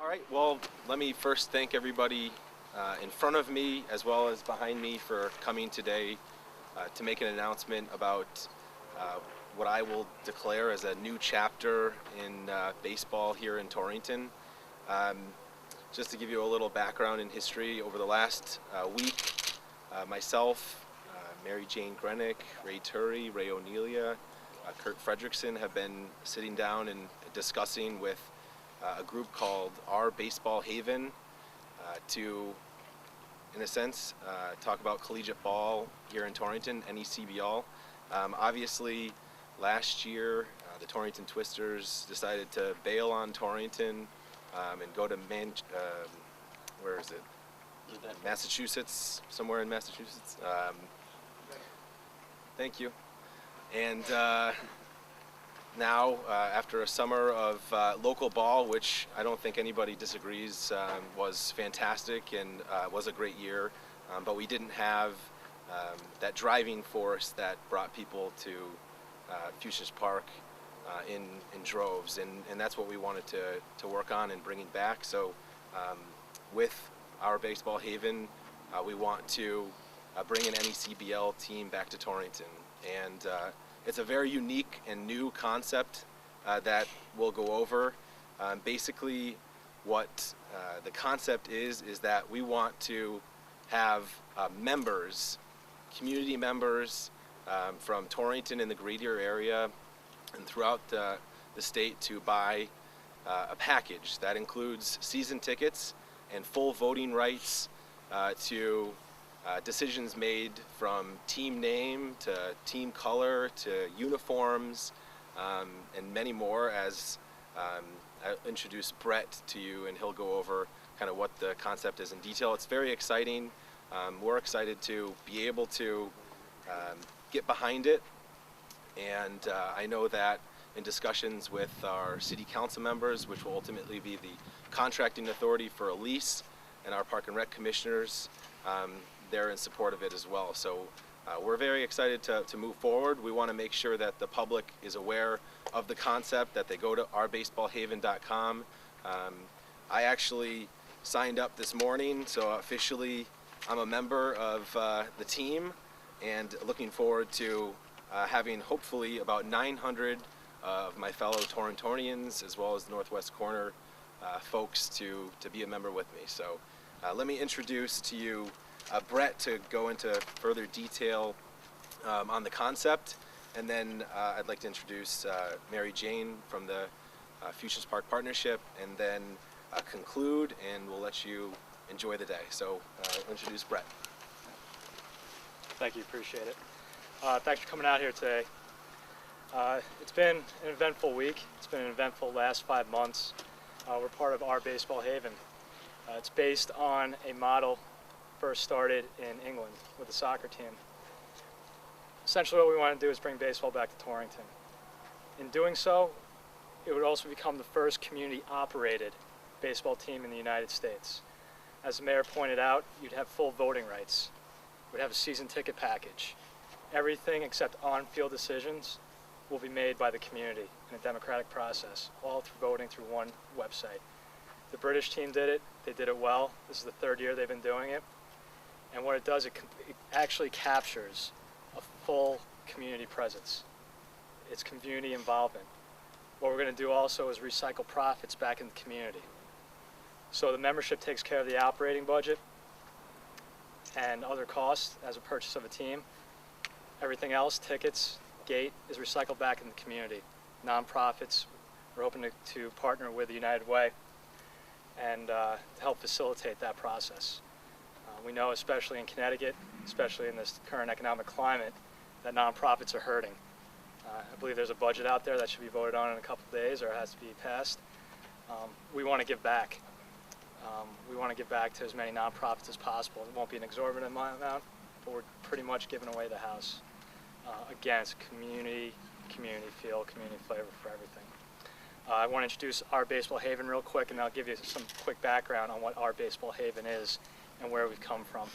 right, well, let me first thank everybody in front of me as well as behind me for coming today to make an announcement about what I will declare as a new chapter in baseball here in Torrington. Just to give you a little background in history, over the last week, myself, Mary Jane Grenick, Ray Turry, Ray O'Neillia, Kurt Fredrickson have been sitting down and discussing with a group called Our Baseball Haven to, in a sense, talk about collegiate ball here in Torrington, NECBL. Obviously, last year, the Torrington Twisters decided to bail on Torrington and go to where is it? Massachusetts, somewhere in Massachusetts. Thank you. And now, after a summer of local ball, which I don't think anybody disagrees was fantastic and was a great year, but we didn't have that driving force that brought people to Fuessenich Park in droves, and that's what we wanted to work on and bringing back. So with Our Baseball Haven, we want to bring an NECBL team back to Torrington, and it's a very unique and new concept that we'll go over. Basically, what the concept is that we want to have members, community members from Torrington and the greater area and throughout the state to buy a package that includes season tickets and full voting rights to decisions made from team name to team color to uniforms and many more, as I'll introduce Brett to you and he'll go over kind of what the concept is in detail. It's very exciting. We're excited to be able to get behind it, and I know that in discussions with our city council members, which will ultimately be the contracting authority for a lease, and our park and rec commissioners, they're in support of it as well. So we're very excited to move forward. We want to make sure that the public is aware of the concept, that they go to ourbaseballhaven.com. I actually signed up this morning, so officially I'm a member of the team, and looking forward to having hopefully about 900 of my fellow Torringtonians as well as Northwest Corner folks to be a member with me. So let me introduce to you Brett to go into further detail on the concept, and then I'd like to introduce Mary Jane from the Fuessenich Park Partnership, and then conclude, and we'll let you enjoy the day. So introduce Brett. Thank you, appreciate it. Thanks for coming out here today. It's been an eventful week. It's been an eventful last 5 months. We're part of Our Baseball Haven. It's based on a model first started in England with the soccer team. Essentially what we want to do is bring baseball back to Torrington. In doing so, it would also become the first community-operated baseball team in the United States. As the mayor pointed out, you'd have full voting rights. We'd have a season ticket package. Everything except on-field decisions will be made by the community in a democratic process, all through voting through one website. The British team did it. They did it well. This is the 3rd year they've been doing it. And what it does, it actually captures a full community presence. It's community involvement. What we're going to do also is recycle profits back in the community. So the membership takes care of the operating budget and other costs as a purchase of a team. Everything else, tickets, gate, is recycled back in the community. Nonprofits, we're hoping to partner with the United Way and to help facilitate that process. We know, especially in Connecticut, especially in this current economic climate, that nonprofits are hurting. I believe there's a budget out there that should be voted on in a couple of days, or it has to be passed. We want to give back. We want to give back to as many nonprofits as possible. It won't be an exorbitant amount, but we're pretty much giving away the house. Again, it's community feel, community flavor for everything. I want to introduce Our Baseball Haven real quick, and I'll give you some quick background on what Our Baseball Haven is and where we've come from.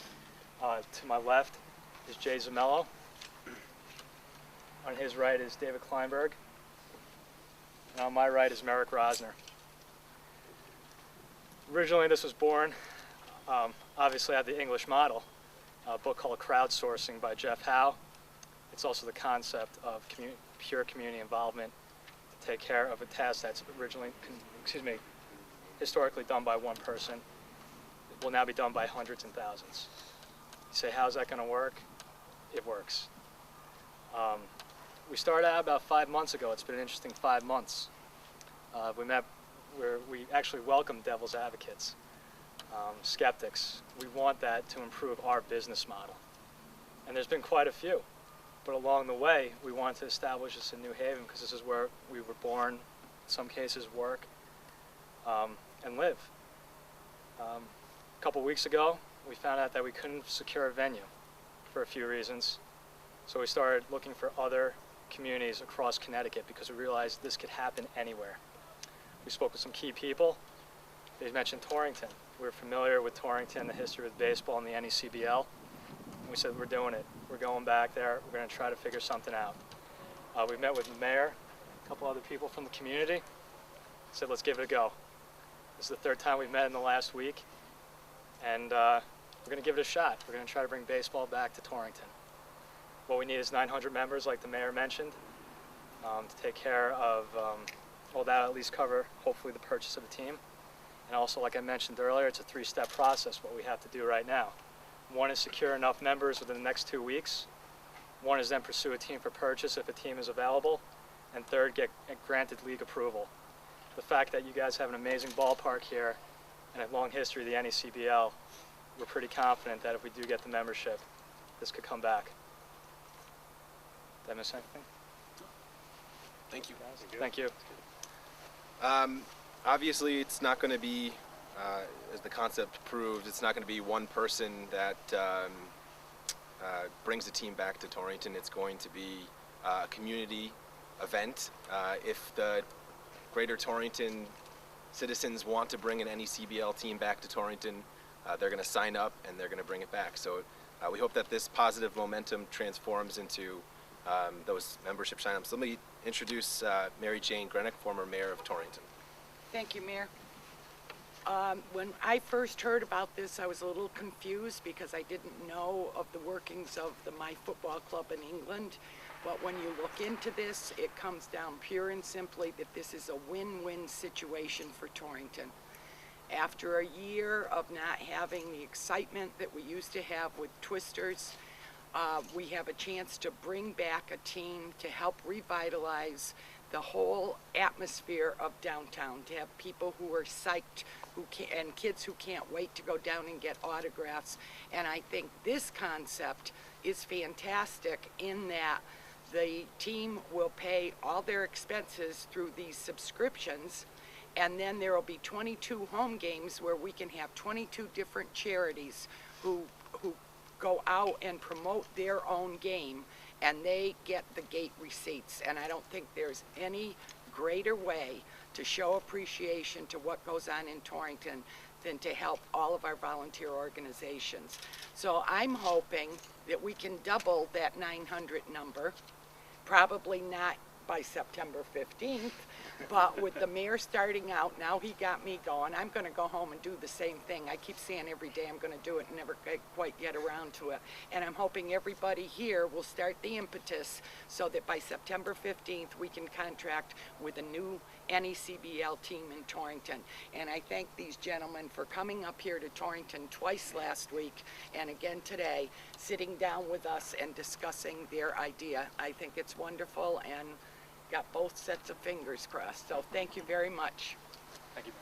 To my left is Jay Zamello. On his right is David Kleinberg. And on my right is Merrick Rosner. Originally, this was born, obviously, out of the English model, a book called Crowdsourcing by Jeff Howe. It's also the concept of pure community involvement to take care of a task that's originally, historically done by one person. It will now be done by hundreds and thousands. You say, how's that going to work? It works. We started out about 5 months ago. It's been an interesting 5 months. We met where we actually welcomed devil's advocates, skeptics. We want that to improve our business model. And there's been quite a few. But along the way, we wanted to establish this in New Haven because this is where we were born, in some cases work, and live. A couple weeks ago, we found out that we couldn't secure a venue for a few reasons. So we started looking for other communities across Connecticut because we realized this could happen anywhere. We spoke with some key people. They mentioned Torrington. We're familiar with Torrington, the history of baseball and the NECBL. And we said, we're doing it. We're going back there. We're going to try to figure something out. We met with the mayor, a couple other people from the community. Said, let's give it a go. This is the third time we've met in the last week. And we're going to give it a shot. We're going to try to bring baseball back to Torrington. What we need is 900 members, like the mayor mentioned, to take care of, well, that'll at least cover, hopefully, the purchase of a team. And also, like I mentioned earlier, it's a 3-step process, what we have to do right now. One is secure enough members within the next 2 weeks. One is then pursue a team for purchase if a team is available. And third, get granted league approval. The fact that you guys have an amazing ballpark here and a long history of the NECBL, we're pretty confident that if we do get the membership, this could come back. Did I miss anything? Thank you. Thank you. Obviously, it's not going to be, as the concept proved, it's not going to be one person that brings the team back to Torrington. It's going to be a community event. If the Greater Torrington citizens want to bring an NECBL team back to Torrington, they're going to sign up and they're going to bring it back. So we hope that this positive momentum transforms into those membership sign-ups. Let me introduce Mary Jane Grenick, former mayor of Torrington. Thank you, Mayor. When I first heard about this, I was a little confused because I didn't know of the workings of my football club in England. But when you look into this, it comes down pure and simply that this is a win-win situation for Torrington. After a year of not having the excitement that we used to have with Twisters, we have a chance to bring back a team to help revitalize the whole atmosphere of downtown, to have people who are psyched and kids who can't wait to go down and get autographs. And I think this concept is fantastic in that the team will pay all their expenses through these subscriptions, and then there will be 22 home games where we can have 22 different charities who go out and promote their own game, and they get the gate receipts. And I don't think there's any greater way to show appreciation to what goes on in Torrington than to help all of our volunteer organizations. So I'm hoping that we can double that 900 number, probably not by September 15th, but with the mayor starting out, now he got me going. I'm going to go home and do the same thing. I keep saying every day I'm going to do it and never quite get around to it. And I'm hoping everybody here will start the impetus so that by September 15th we can contract with a new NECBL team in Torrington. And I thank these gentlemen for coming up here to Torrington twice last week and again today, sitting down with us and discussing their idea. I think it's wonderful and got both sets of fingers crossed. So thank you very much. Thank you.